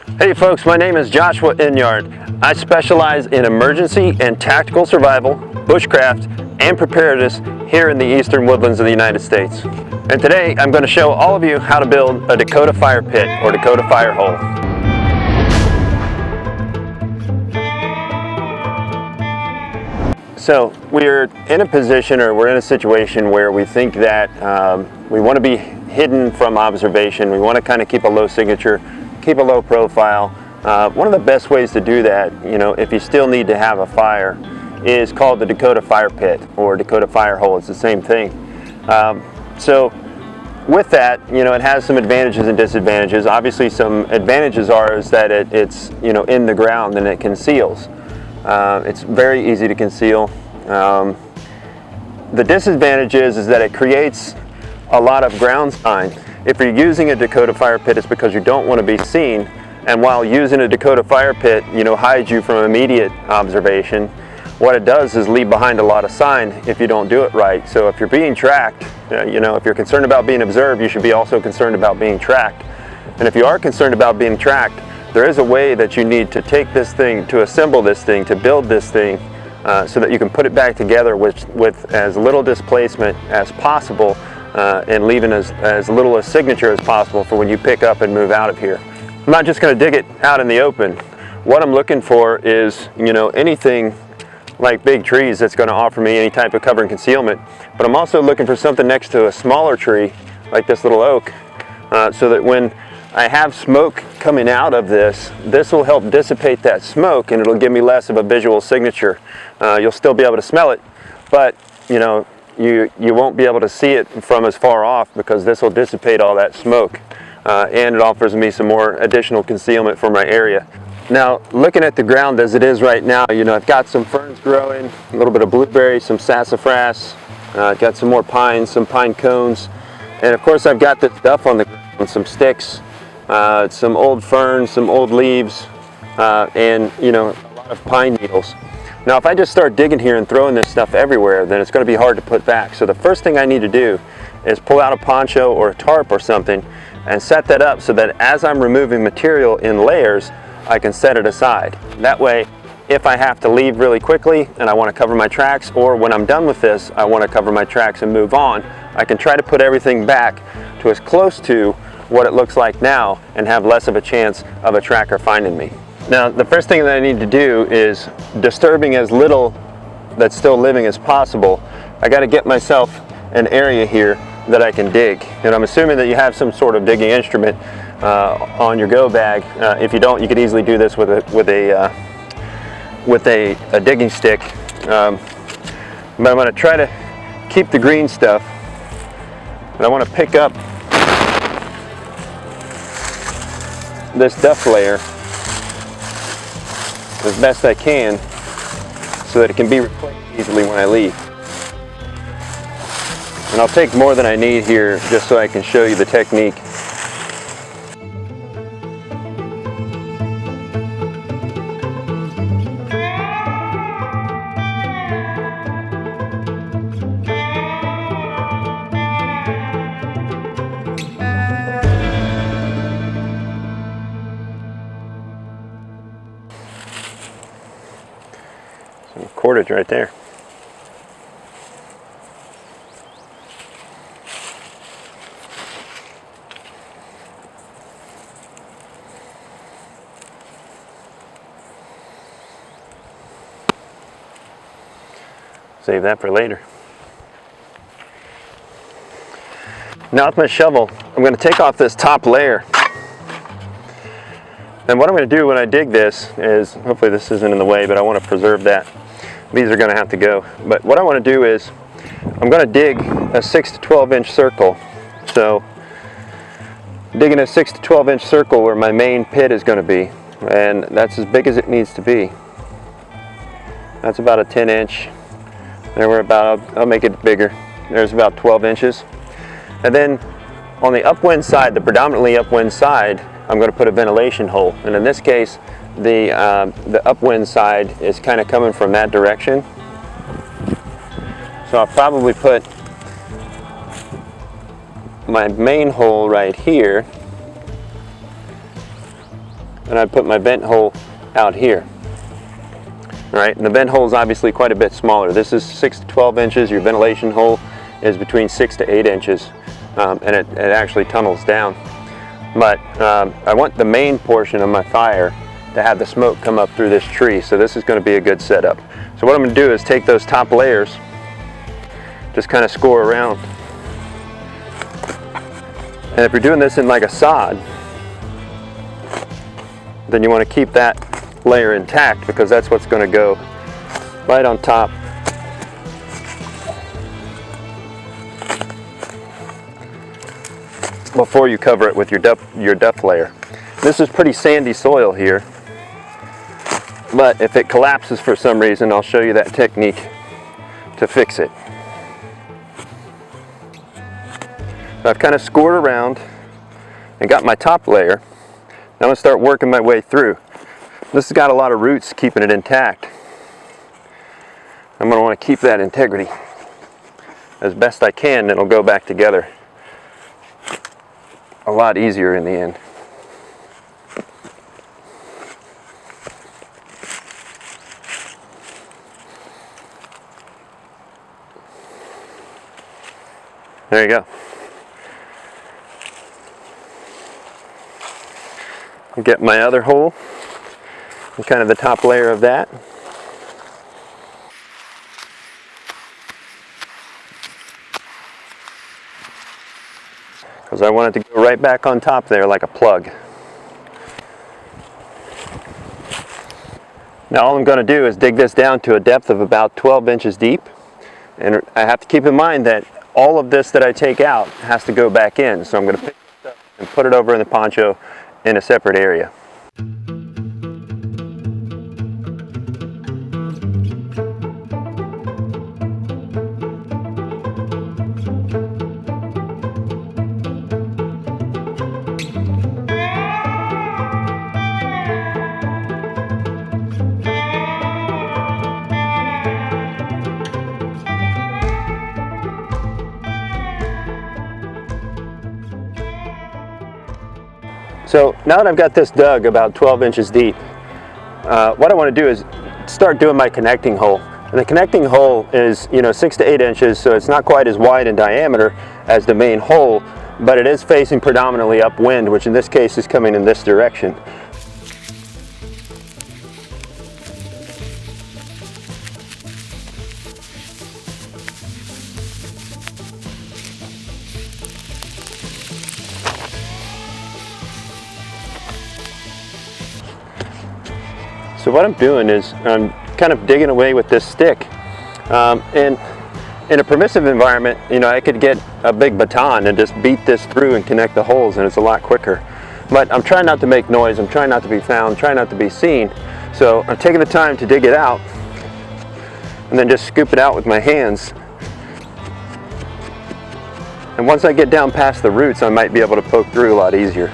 Hey folks, my name is Josh Enyart. I specialize in emergency and tactical survival, bushcraft, and preparedness here in the eastern woodlands of the United States. And today I'm going to show all of you how to build a Dakota fire pit or Dakota fire hole. So we're in a position, or we're in a situation where we think that we want to be hidden from observation. We want to kind of keep a low signature, keep a low profile. One of the best ways to do that, if you still need to have a fire, is called the Dakota fire pit or Dakota fire hole. It's the same thing. So with that, it has some advantages and disadvantages. Obviously, some advantages is that it's in the ground and it conceals. It's very easy to conceal. The disadvantage is that it creates a lot of ground sign. If you're using a Dakota fire pit, it's because you don't want to be seen. And while using a Dakota fire pit, hides you from immediate observation, what it does is leave behind a lot of sign if you don't do it right. So if you're being tracked, if you're concerned about being observed, you should be also concerned about being tracked. And if you are concerned about being tracked, there is a way that you need to take this thing, to assemble this thing, to build this thing, so that you can put it back together with as little displacement as possible, and leaving as little a signature as possible for when you pick up and move out of here. I'm not just going to dig it out in the open. What I'm looking for is, anything like big trees that's going to offer me any type of cover and concealment. But I'm also looking for something next to a smaller tree, like this little oak, so that when I have smoke coming out of this will help dissipate that smoke, and it'll give me less of a visual signature. You'll still be able to smell it, but you won't be able to see it from as far off, because this will dissipate all that smoke, and it offers me some more additional concealment for my area. Now, looking at the ground as it is right now, I've got some ferns growing, a little bit of blueberry, some sassafras, got some more pines, some pine cones, and of course I've got this stuff on the ground, some sticks, some old ferns, some old leaves, and a lot of pine needles. Now, if I just start digging here and throwing this stuff everywhere, then it's going to be hard to put back. So the first thing I need to do is pull out a poncho or a tarp or something and set that up so that as I'm removing material in layers, I can set it aside. That way, if I have to leave really quickly and I want to cover my tracks, or when I'm done with this, I want to cover my tracks and move on, I can try to put everything back to as close to what it looks like now and have less of a chance of a tracker finding me. Now, the first thing that I need to do is, disturbing as little that's still living as possible, I got to get myself an area here that I can dig. And I'm assuming that you have some sort of digging instrument on your go bag. If you don't, you could easily do this with a digging stick. But I'm going to try to keep the green stuff, and I want to pick up this dust layer as best I can so that it can be replaced easily when I leave. And I'll take more than I need here just so I can show you the technique. Some cordage right there. Save that for later. Now with my shovel, I'm going to take off this top layer. And what I'm going to do when I dig this is, hopefully this isn't in the way, but I want to preserve that. These are going to have to go. But what I want to do is, I'm going to dig a 6 to 12 inch circle. So, digging a 6 to 12 inch circle where my main pit is going to be. And that's as big as it needs to be. That's about a 10 inch. There we're about, I'll make it bigger. There's about 12 inches. And then on the upwind side, the predominantly upwind side, I'm going to put a ventilation hole. And in this case, the upwind side is kind of coming from that direction. So I'll probably put my main hole right here, and I put my vent hole out here. All right, and the vent hole is obviously quite a bit smaller. This is 6 to 12 inches. Your ventilation hole is between 6 to 8 inches, and it actually tunnels down. But I want the main portion of my fire to have the smoke come up through this tree, so this is going to be a good setup. So what I'm going to do is take those top layers, just kind of score around. And if you're doing this in like a sod, then you want to keep that layer intact, because that's what's going to go right on top before you cover it with your duff layer. This is pretty sandy soil here, but if it collapses for some reason, I'll show you that technique to fix it. So I've kind of scored around and got my top layer. Now I'm going to start working my way through. This has got a lot of roots keeping it intact. I'm going to want to keep that integrity as best I can, and it'll go back together a lot easier in the end. There you go. I'll get my other hole and kind of the top layer of that. Because I want it to go right back on top there like a plug. Now all I'm going to do is dig this down to a depth of about 12 inches deep. And I have to keep in mind that all of this that I take out has to go back in. So I'm going to pick this up and put it over in the poncho in a separate area. So now that I've got this dug about 12 inches deep, what I want to do is start doing my connecting hole. And the connecting hole is, 6 to 8 inches, so it's not quite as wide in diameter as the main hole, but it is facing predominantly upwind, which in this case is coming in this direction. So what I'm doing is I'm kind of digging away with this stick. And in a permissive environment, I could get a big baton and just beat this through and connect the holes, and it's a lot quicker. But I'm trying not to make noise, I'm trying not to be found, trying not to be seen. So I'm taking the time to dig it out and then just scoop it out with my hands. And once I get down past the roots, I might be able to poke through a lot easier.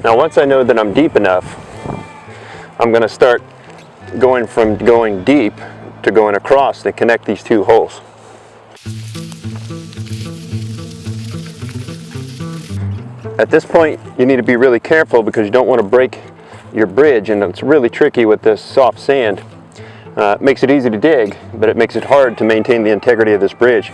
Now once I know that I'm deep enough, I'm going to start going from going deep to going across to connect these two holes. At this point you need to be really careful because you don't want to break your bridge, and it's really tricky with this soft sand. It makes it easy to dig, but it makes it hard to maintain the integrity of this bridge.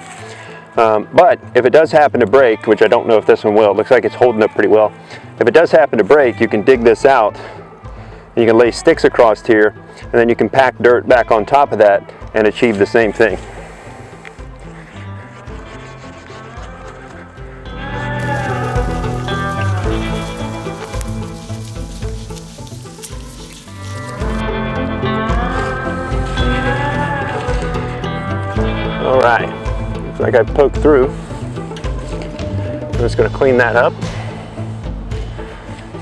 But if it does happen to break, which I don't know if this one will, it looks like it's holding up pretty well. If it does happen to break, you can dig this out, and you can lay sticks across here, and then you can pack dirt back on top of that and achieve the same thing. All right, looks like I poked through. I'm just going to clean that up,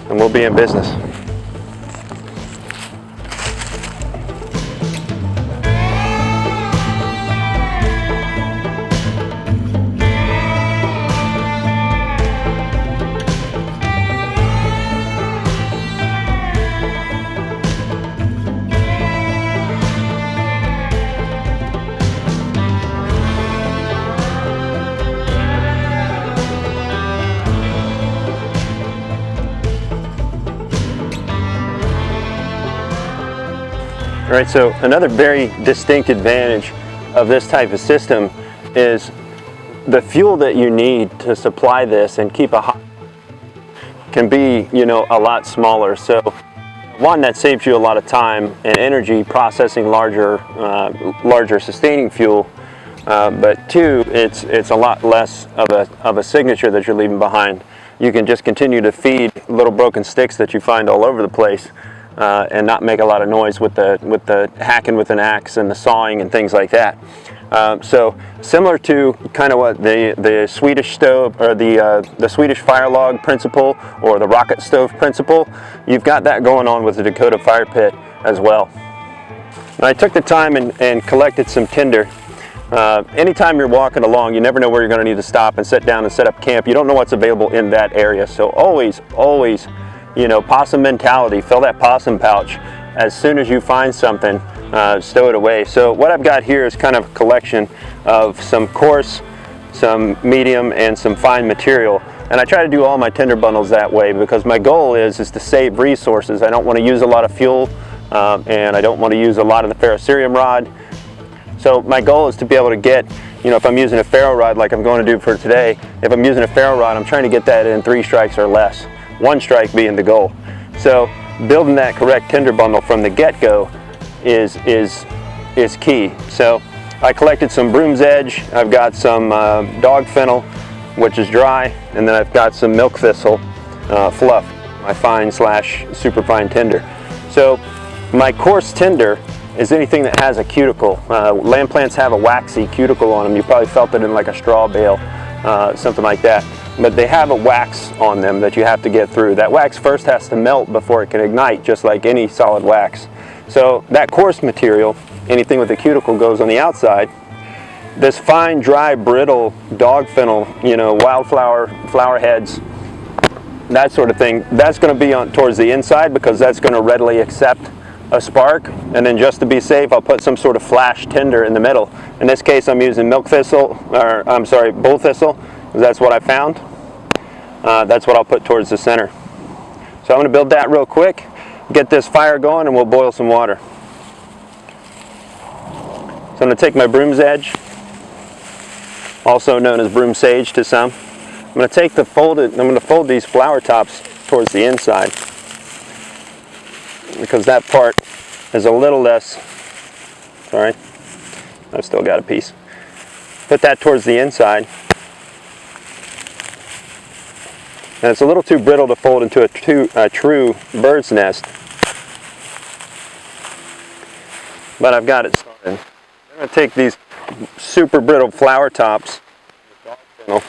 and we'll be in business. All right, so another very distinct advantage of this type of system is the fuel that you need to supply this and keep a hot can be, you know, a lot smaller. So one, that saves you a lot of time and energy processing larger sustaining fuel. But two, it's a lot less of a signature that you're leaving behind. You can just continue to feed little broken sticks that you find all over the place, and not make a lot of noise with the hacking with an axe and the sawing and things like that. So similar to kind of what the Swedish stove or the Swedish fire log principle or the rocket stove principle, you've got that going on with the Dakota fire pit as well. And I took the time and collected some tinder. Anytime you're walking along, you never know where you're going to need to stop and sit down and set up camp. You don't know what's available in that area. So always, you know, possum mentality, fill that possum pouch. As soon as you find something, stow it away. So what I've got here is kind of a collection of some coarse, some medium, and some fine material. And I try to do all my tinder bundles that way because my goal is to save resources. I don't want to use a lot of fuel, and I don't want to use a lot of the ferrocerium rod. So my goal is to be able to get, you know, if I'm using a ferro rod like I'm going to do for today, if I'm using a ferro rod, I'm trying to get that in 3 strikes or less. 1 strike being the goal. So building that correct tinder bundle from the get-go is key. So I collected some broom's edge, I've got some dog fennel, which is dry, and then I've got some milk thistle fluff, my fine / super fine tinder. So my coarse tinder is anything that has a cuticle. Land plants have a waxy cuticle on them. You probably felt it in like a straw bale, something like that. But they have a wax on them that you have to get through. That wax first has to melt before it can ignite, just like any solid wax. So that coarse material, anything with a cuticle, goes on the outside. This fine, dry, brittle dog fennel, you know, wildflower, flower heads, that sort of thing, that's going to be on towards the inside because that's going to readily accept a spark. And then just to be safe, I'll put some sort of flash tinder in the middle. In this case, I'm using milk thistle, or I'm sorry, bull thistle, because that's what I found. That's what I'll put towards the center. So I'm going to build that real quick, get this fire going, and we'll boil some water. So I'm going to take my broom's edge, also known as broom sage to some. I'm going to take I'm going to fold these flower tops towards the inside, because that part is a little less, sorry, I've still got a piece. Put that towards the inside. And it's a little too brittle to fold into a true bird's nest. But I've got it started. I'm going to take these super brittle flower tops and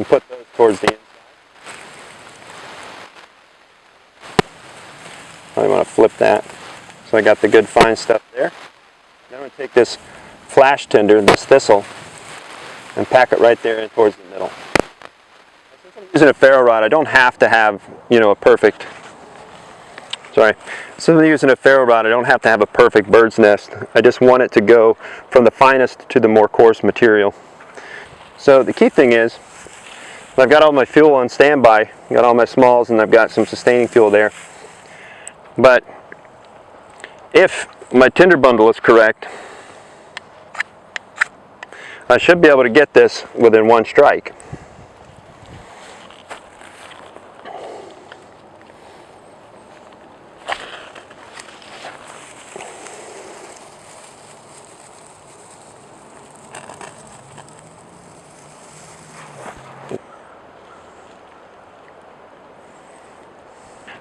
put those towards the inside. I want to flip that. So I got the good fine stuff there. Then I'm going to take this flash tinder, this thistle, and pack it right there towards the middle. Since I'm using a ferro rod, I don't have to have, you know, since I'm using a ferro rod, I don't have to have a perfect bird's nest. I just want it to go from the finest to the more coarse material. So the key thing is, I've got all my fuel on standby, I've got all my smalls, and I've got some sustaining fuel there. But if my tinder bundle is correct, I should be able to get this within 1 strike.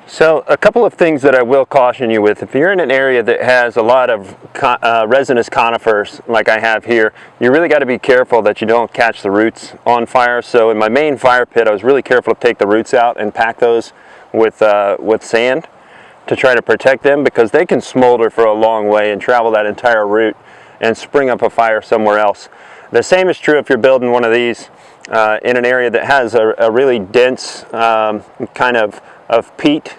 So a couple of things that I will caution you with. If you're in an area that has a lot of resinous conifers like I have here, you really got to be careful that you don't catch the roots on fire. So in my main fire pit, I was really careful to take the roots out and pack those with sand to try to protect them, because they can smolder for a long way and travel that entire route and spring up a fire somewhere else. The same is true if you're building one of these in an area that has a really dense kind of peat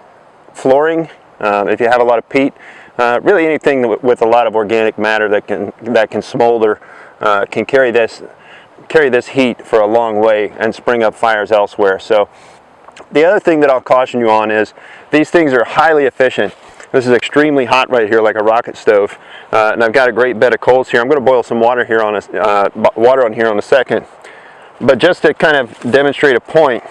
flooring. If you have a lot of peat, really anything with a lot of organic matter that can smolder can carry this heat for a long way and spring up fires elsewhere. So the other thing that I'll caution you on is these things are highly efficient. This is extremely hot right here, like a rocket stove. And I've got a great bed of coals here. I'm going to boil some water here on a second. But just to kind of demonstrate a point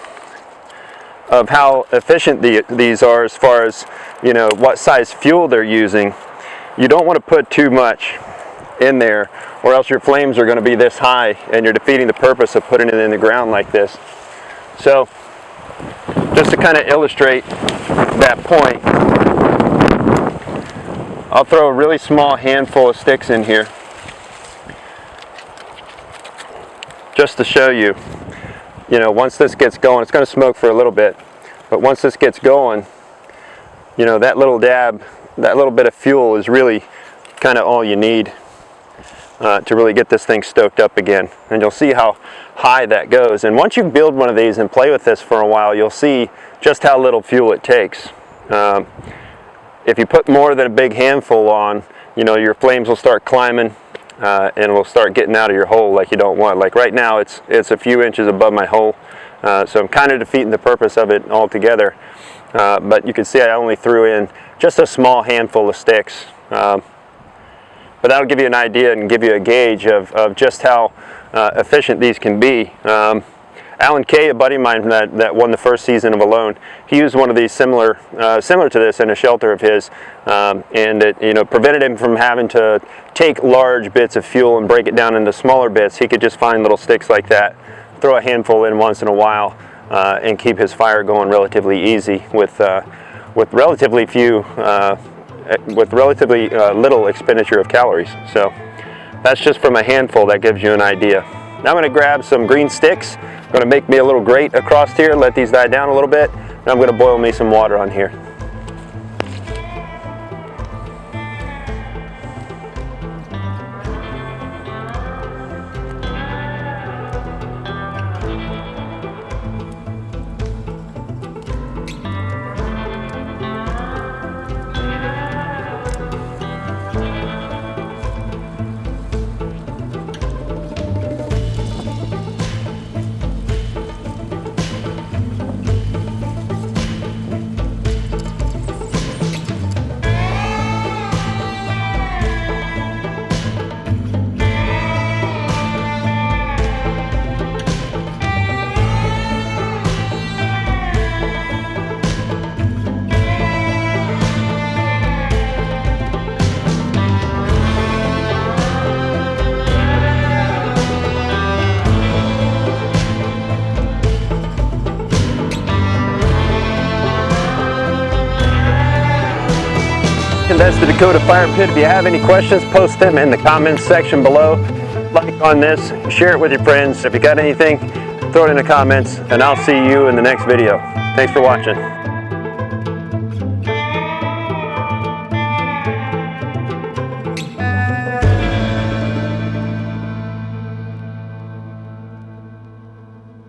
of how efficient these are as far as, you know, what size fuel they're using, you don't want to put too much in there, or else your flames are going to be this high and you're defeating the purpose of putting it in the ground like this. So just to kind of illustrate that point, I'll throw a really small handful of sticks in here just to show you, you know, once this gets going, it's going to smoke for a little bit, but once this gets going, you know, that little dab, that little bit of fuel is really kind of all you need to really get this thing stoked up again. And you'll see how high that goes. And once you build one of these and play with this for a while, you'll see just how little fuel it takes. If you put more than a big handful on, you know, your flames will start climbing and will start getting out of your hole like you don't want. Like right now, it's a few inches above my hole, so I'm kind of defeating the purpose of it altogether. But you can see I only threw in just a small handful of sticks. But that'll give you an idea and give you a gauge of just how efficient these can be. Alan Kay, a buddy of mine that won the first season of Alone, he used one of these similar to this in a shelter of his, and it, you know, prevented him from having to take large bits of fuel and break it down into smaller bits. He could just find little sticks like that, throw a handful in once in a while, and keep his fire going relatively easy with relatively few. With relatively little expenditure of calories. So that's just from a handful. That gives you an idea. Now I'm going to grab some green sticks. I'm going to make me a little grate across here, let these die down a little bit, and I'm going to boil me some water on here. That's the Dakota Fire Pit. If you have any questions, post them in the comments section below. Like on this, share it with your friends. If you got anything, throw it in the comments, and I'll see you in the next video. Thanks for watching.